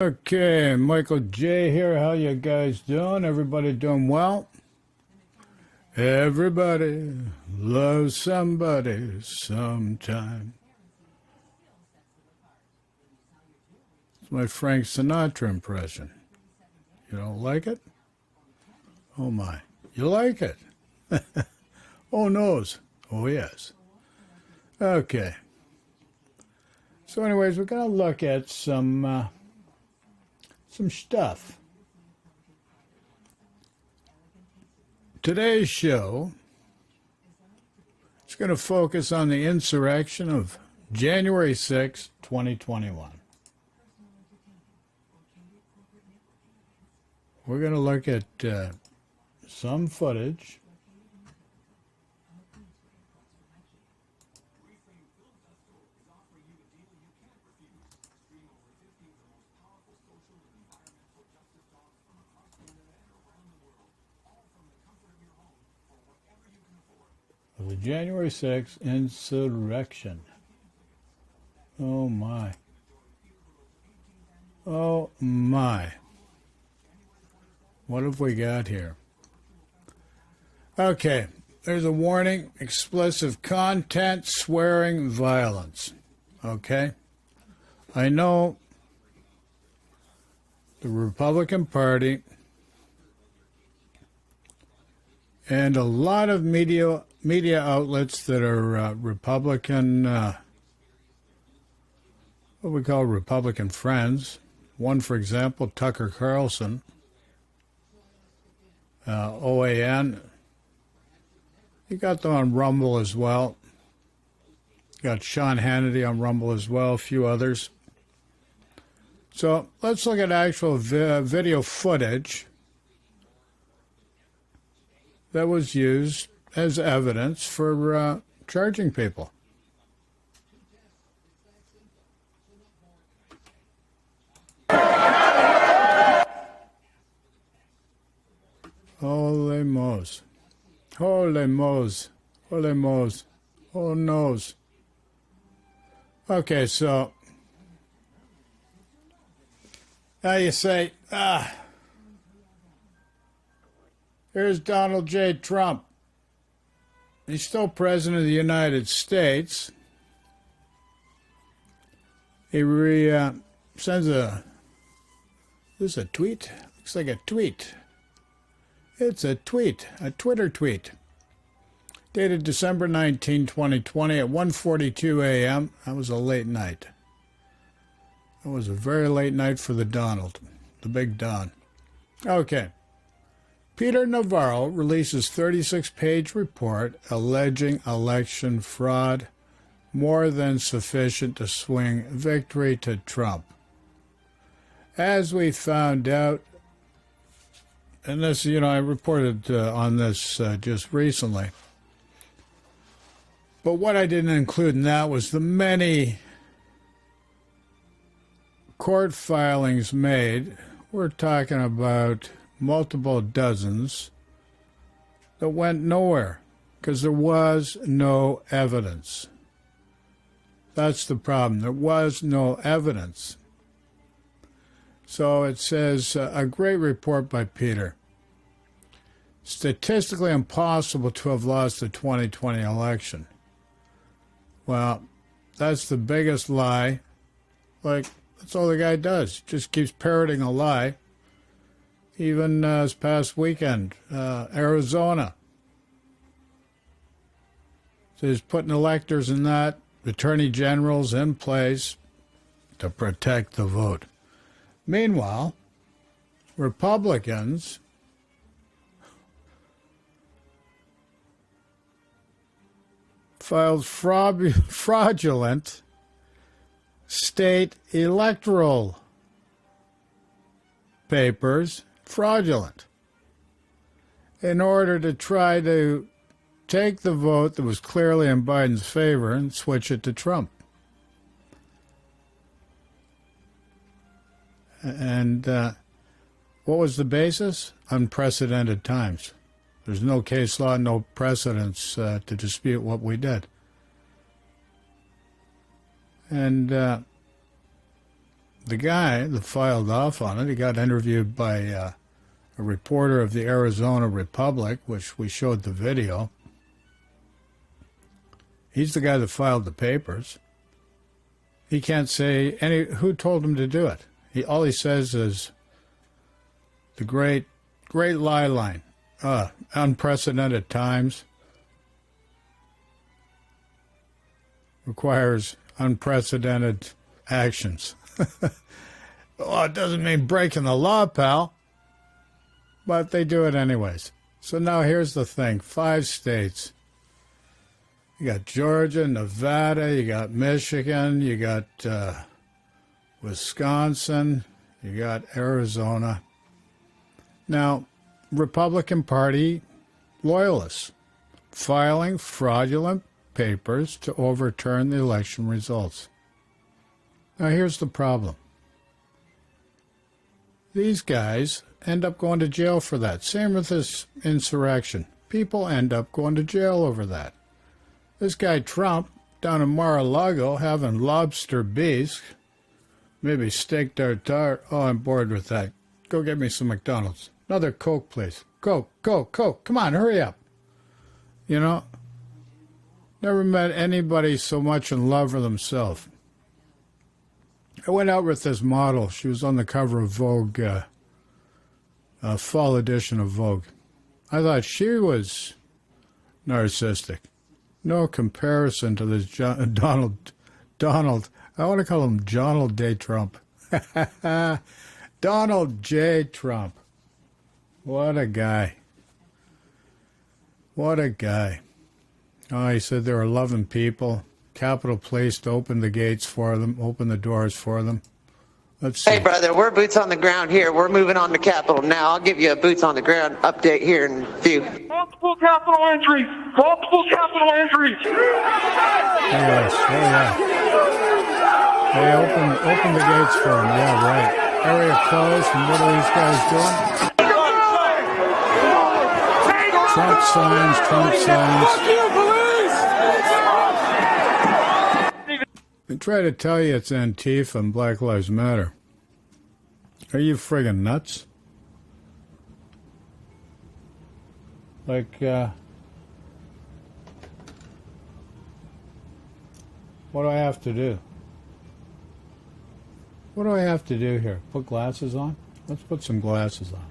Okay, Michael J here. How you guys doing? Everybody doing well? Everybody loves somebody sometime. It's my Frank Sinatra impression. You don't like it? Oh my. You like it? Oh noes. Oh yes. Okay. So anyways, we're going to look at some stuff. Today's show is going to focus on the insurrection of January 6, 2021. We're going to look at some footage of the January 6th insurrection. Oh my. Oh my. What have we got here? Okay, there's a warning: explicit content, swearing, violence. Okay? I know the Republican Party and a lot of media outlets that are Republican, what we call Republican friends. One, for example, Tucker Carlson, OAN. You got them on Rumble as well. You got Sean Hannity on Rumble as well, a few others. So let's look at actual video footage that was used as evidence for charging people. Holy moes. Holy moes. Holy moes. Oh noes. Okay, so now you say, here's Donald J. Trump. He's still president of the United States. He sends this is a tweet? Looks like a tweet. It's a tweet, a Twitter tweet, dated December 19, 2020 at 1:42 a.m. That was a late night. That was a very late night for the Donald, the big Don. Okay. Peter Navarro releases 36-page report alleging election fraud, more than sufficient to swing victory to Trump. As we found out, and this, I reported on this just recently, but what I didn't include in that was the many court filings made. We're talking about multiple dozens that went nowhere because there was no evidence. That's the problem. There was no evidence. So it says, a great report by Peter. Statistically impossible to have lost the 2020 election. Well, that's the biggest lie. That's all the guy does. He just keeps parroting a lie. Even this past weekend, Arizona. So he's putting electors in that, attorney generals in place to protect the vote. Meanwhile, Republicans filed fraudulent state electoral papers, fraudulent, in order to try to take the vote that was clearly in Biden's favor and switch it to Trump. And what was the basis? Unprecedented times. There's no case law, no precedents to dispute what we did. And the guy that filed off on it, he got interviewed by a reporter of the Arizona Republic, which we showed the video. He's the guy that filed the papers. He can't say who told him to do it. All he says is the great lie line. Unprecedented times requires unprecedented actions. Well, it doesn't mean breaking the law, pal. But they do it anyways. So now here's the thing. 5 states. You got Georgia, Nevada, you got Michigan, you got Wisconsin, you got Arizona. Now, Republican Party loyalists filing fraudulent papers to overturn the election results. Now, here's the problem. These guys end up going to jail for that. Same with this insurrection. People end up going to jail over that. This guy Trump down in Mar-a-Lago having lobster bisque, maybe steak tartare. Oh, I'm bored with that. Go get me some McDonald's. Another Coke, please. Coke. Come on, hurry up. You know, never met anybody so much in love with himself. I went out with this model. She was on the cover of Vogue, fall edition of Vogue. I thought she was narcissistic. No comparison to this Donald. I want to call him Donald J. Trump. Donald J. Trump. What a guy. What a guy. Oh, he said they were loving people. Capitol Police to open the gates for them, open the doors for them. Let's see. Hey, brother, we're boots on the ground here. We're moving on to Capitol now. I'll give you a boots on the ground update here in a few. Multiple Capitol entries. Multiple Capitol entries. Yes, oh yeah. They open the gates for them. Yeah, right. Area closed, and what are these guys doing? Trump signs. They try to tell you it's Antifa and Black Lives Matter. Are you friggin' nuts? Like, what do I have to do? What do I have to do here? Put glasses on? Let's put some glasses on.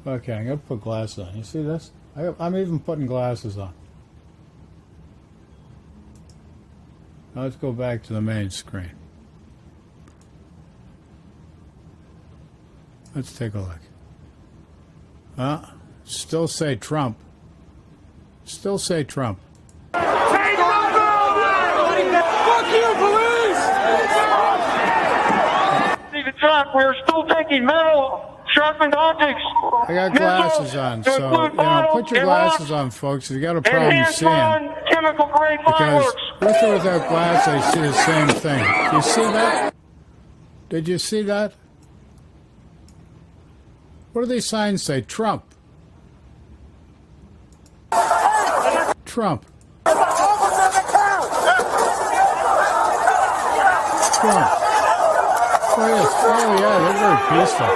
Okay, I'm going to put glasses on. You see this? I'm even putting glasses on. Now let's go back to the main screen. Let's take a look. Still say Trump. Still say Trump. Hey, fuck you, police! Stephen Trump, we're still taking metal. Sharpened objects. I got glasses on, so put your glasses on, folks. If you got a problem seeing, chemical grade because with or without glass, I see the same thing. Do you see that? Did you see that? What do these signs say? Trump. Trump. Trump. Oh yeah, they're very peaceful.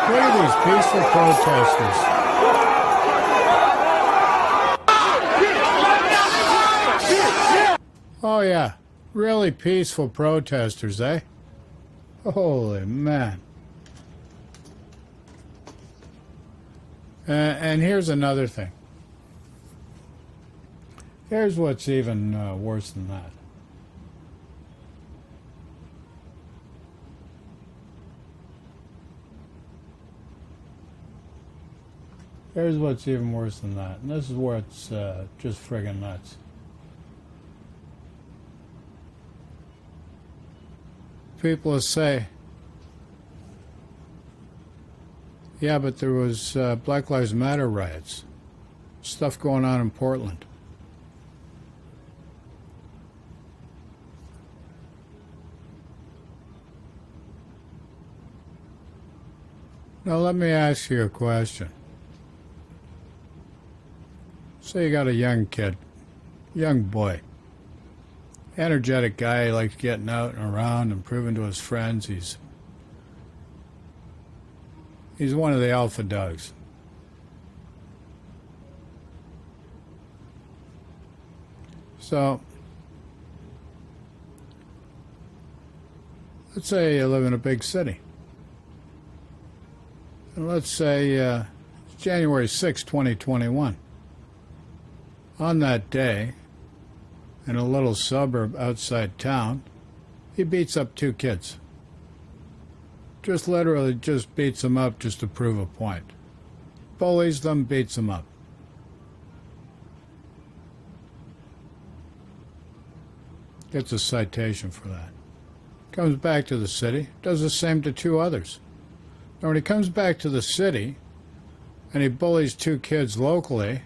Look at these peaceful protesters. Oh, yeah. Really peaceful protesters, eh? Holy man. And here's another thing. Here's what's even worse than that. Here's what's even worse than that. And this is where it's just friggin' nuts. People will say, yeah, but there was Black Lives Matter riots. Stuff going on in Portland. Now let me ask you a question. Say you got a young kid, young boy, energetic guy, he likes getting out and around and proving to his friends he's one of the alpha dogs. So, let's say you live in a big city. And let's say it's January 6, 2021. On that day, in a little suburb outside town, he beats up 2 kids. Just literally just beats them up just to prove a point. Bullies them, beats them up. Gets a citation for that. Comes back to the city, does the same to 2 others. And when he comes back to the city and he bullies 2 kids locally,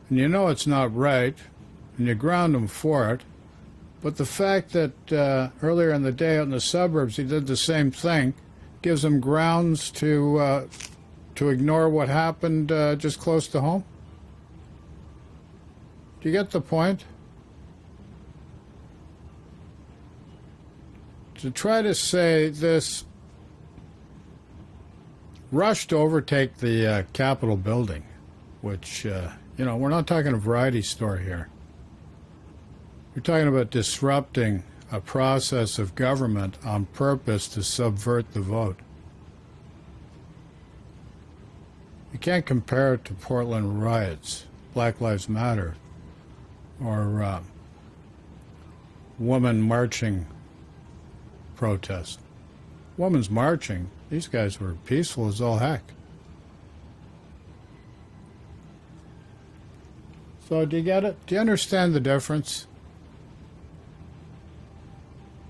and you know it's not right, and you ground him for it, but the fact that earlier in the day out in the suburbs he did the same thing gives him grounds to ignore what happened just close to home? Do you get the point? To try to say this rush to overtake the Capitol building, which, we're not talking a variety store here. We're talking about disrupting a process of government on purpose to subvert the vote. You can't compare it to Portland riots, Black Lives Matter, or woman marching protest. Women's marching, these guys were peaceful as all heck. So do you get it? Do you understand the difference?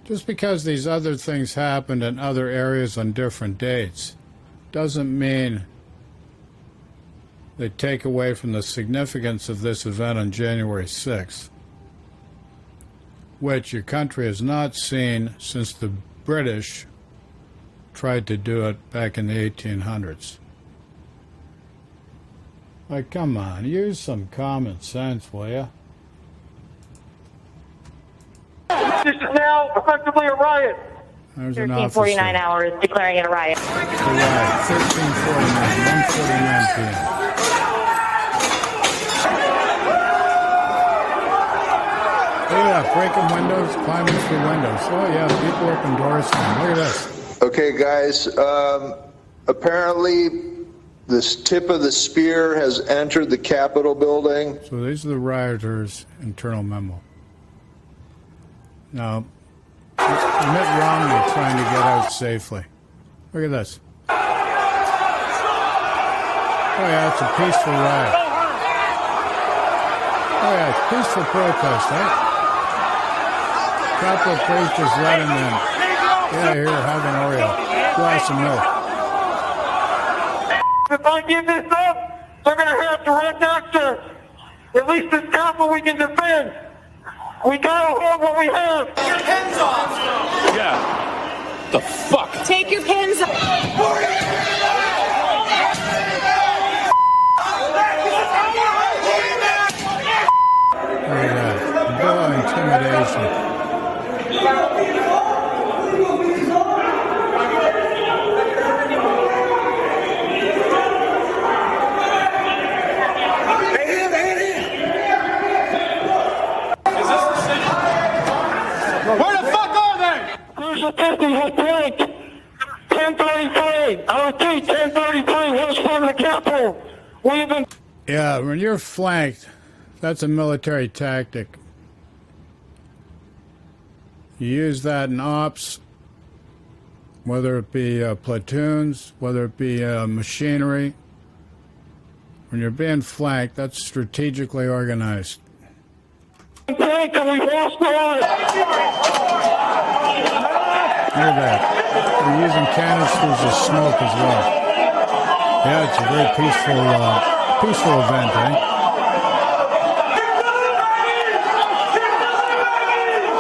Just because these other things happened in other areas on different dates doesn't mean they take away from the significance of this event on January 6th, which your country has not seen since the British tried to do it back in the 1800s. Like, come on, use some common sense, will you? This is now effectively a riot. There's an officer. 1349 hours declaring it a riot. A riot, 1349, 1:49 p.m. Look at that, breaking windows, climbing through windows. Oh yeah, people open doors for them. Look at this. Okay, guys, apparently this tip of the spear has entered the Capitol building. So these are the rioters' internal memo. Now, Mitt Romney trying to get out safely. Look at this. Oh yeah, it's a peaceful riot. Oh yeah, it's peaceful protest, right? Capitol Police just let him in. Yeah, here, have an Oreo. Glass of milk. If I give this up, they're going to have to run access. At least this Capitol we can defend. We gotta hold what we have. Take your pins off. Yeah. The fuck? Take your pins off. Look at that. Bill intimidation. Where the fuck are they? There's a person who flanked 1033. I repeat, 1033 west front of the Capitol. We've been... Yeah, when you're flanked, that's a military tactic. You use that in ops, whether it be platoons, whether it be machinery. When you're being flanked, that's strategically organized. flanked and we've lost the line. Look at that. They're using canisters of smoke as well. Yeah, it's a very peaceful event, eh?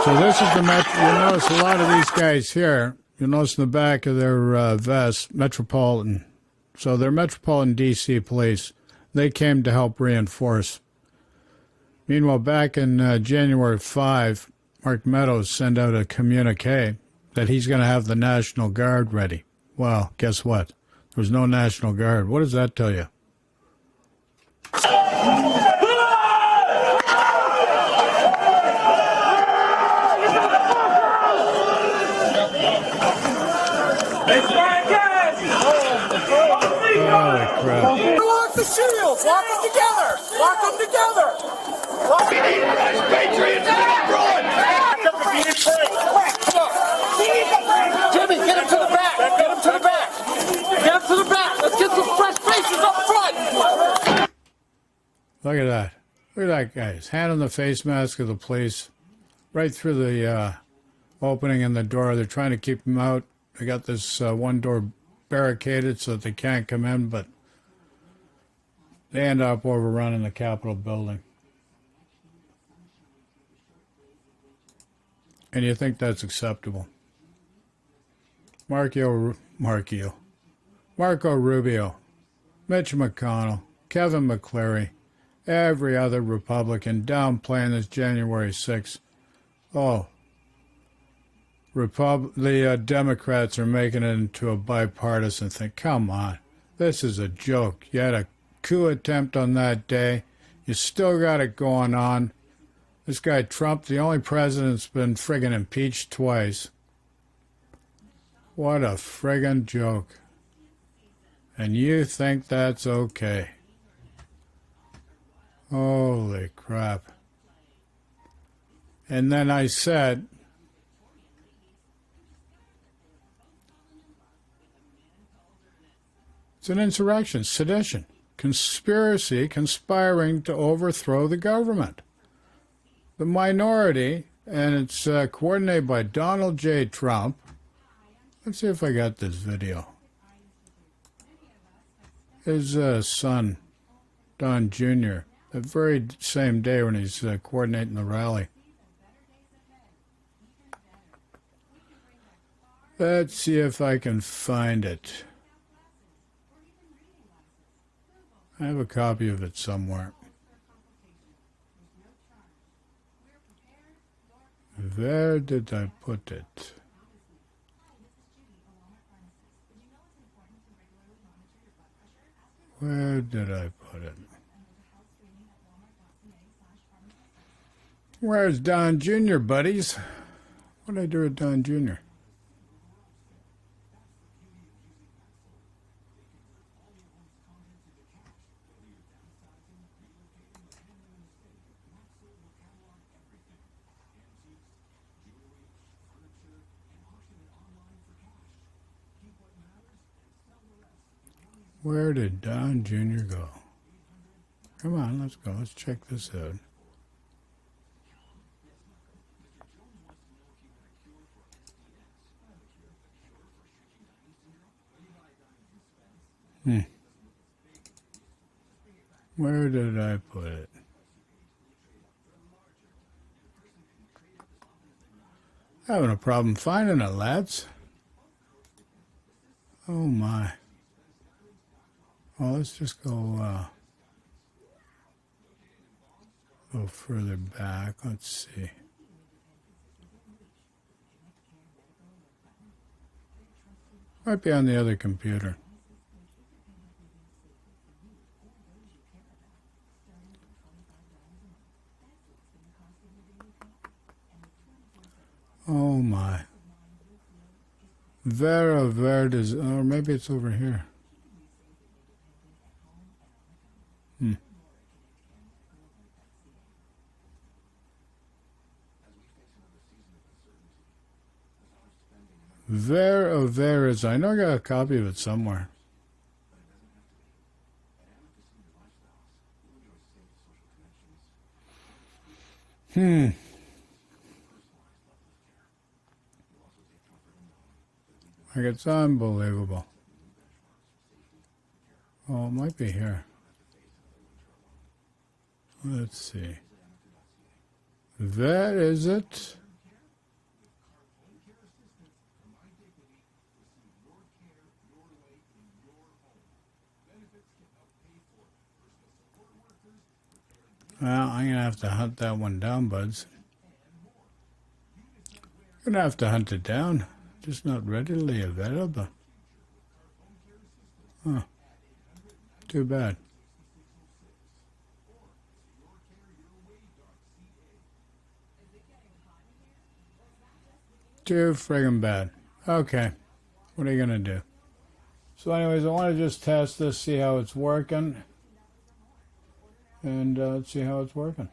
So this is the you'll notice a lot of these guys here, you'll notice in the back of their vests, Metropolitan. So they're Metropolitan D.C. police. They came to help reinforce. Meanwhile, back in January 5, Mark Meadows sent out a communique that he's going to have the National Guard ready. Well, guess what? There was no National Guard. What does that tell you? Holy crap. Lock the shields! Lock them together! Lock them together! Patriots, run! Jimmy, get him to the back! Get him to the back! Get him to the back! Let's get some fresh faces up front! Look at that. Look at that guy. His hand on the face mask of the police. Right through the opening in the door. They're trying to keep him out. They got this one door barricaded so that they can't come in, but they end up overrunning the Capitol building. And you think that's acceptable? Marco Rubio, Mitch McConnell, Kevin McCleary, every other Republican downplaying this January 6th. Oh, the Democrats are making it into a bipartisan thing. Come on. This is a joke. You had a coup attempt on that day. You still got it going on. This guy Trump, the only president that's been friggin' impeached twice. What a friggin' joke. And you think that's okay. Holy crap. And then I said, it's an insurrection, sedition, conspiracy, conspiring to overthrow the government. The minority, and it's coordinated by Donald J. Trump. Let's see if I got this video. His son, Don Jr., the very same day when he's coordinating the rally. Let's see if I can find it. I have a copy of it somewhere. Where did I put it? Where did I put it? Where's Don Jr., buddies? What did I do with Don Jr.? Where did Don Jr. go? Come on, let's go. Let's check this out. Where did I put it? Having a problem finding it, lads. Oh my. Well, let's just go further back. Let's see. Might be on the other computer. Oh my. Vera Verdes, or maybe it's over here. Vera Verdes, I know I got a copy of it somewhere. Like, it's unbelievable. Oh, it might be here. Let's see. That is it. Well, I'm gonna have to hunt that one down, buds. Gonna have to hunt it down. Just not readily available. Huh. Too bad. Too friggin' bad. Okay. What are you gonna do? So anyways, I want to just test this, see how it's working. And let's see how it's working.